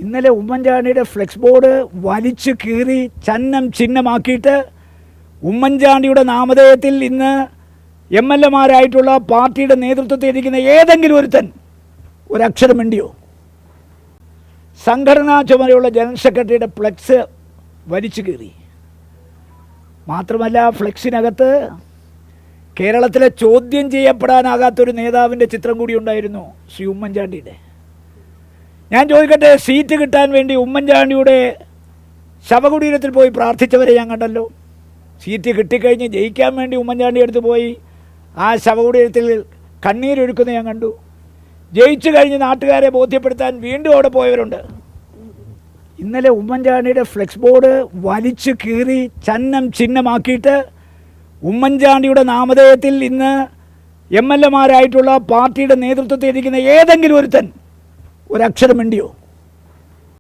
ഇന്നലെ ഉമ്മൻചാണ്ടിയുടെ flex board വലിച്ചു കീറി ചന്നം ചിഹ്നമാക്കിയിട്ട് ഉമ്മൻചാണ്ടിയുടെ നാമധേയത്തിൽ ഇന്ന് MLA-മാരായിട്ടുള്ള പാർട്ടിയുടെ നേതൃത്വത്തിൽ ഇരിക്കുന്ന ഏതെങ്കിലും ഒരുത്തൻ ഒരക്ഷരം മിണ്ടിയോ? സംഘടനാ ചുമതലയുള്ള ജനറൽ സെക്രട്ടറിയുടെ ഫ്ലെക്സ് വലിച്ചു കീറി. മാത്രമല്ല, ഫ്ലെക്സിനകത്ത് കേരളത്തിലെ ചോദ്യം ചെയ്യപ്പെടാനാകാത്തൊരു നേതാവിൻ്റെ ചിത്രം കൂടി ഉണ്ടായിരുന്നു, ശ്രീ ഉമ്മൻചാണ്ടിയുടെ. ഞാൻ ചോദിക്കട്ടെ, സീറ്റ് കിട്ടാൻ വേണ്ടി ഉമ്മൻചാണ്ടിയുടെ ശവകുടീരത്തിൽ പോയി പ്രാർത്ഥിച്ചവരെ ഞാൻ കണ്ടല്ലോ. സീറ്റ് കിട്ടിക്കഴിഞ്ഞ് ജയിക്കാൻ വേണ്ടി ഉമ്മൻചാണ്ടി അടുത്ത് പോയി ആ ശവകുടീരത്തിൽ കണ്ണീരൊഴുക്കുന്ന ഞാൻ കണ്ടു. ജയിച്ചു കഴിഞ്ഞ് നാട്ടുകാരെ ബോധ്യപ്പെടുത്താൻ വീണ്ടും അവിടെ പോയവരുണ്ട്. ഇന്നലെ ഉമ്മൻചാണ്ടിയുടെ ഫ്ലെക്സ് ബോർഡ് വലിച്ചു കീറി ചന്നം ചിഹ്നമാക്കിയിട്ട് ഉമ്മൻചാണ്ടിയുടെ നാമധേയത്തിൽ ഇന്ന് MLA-മാരായിട്ടുള്ള പാർട്ടിയുടെ നേതൃത്വത്തിൽ ഇരിക്കുന്ന ഏതെങ്കിലും ഒരുത്തൻ ഒരക്ഷരം മിണ്ടിയോ?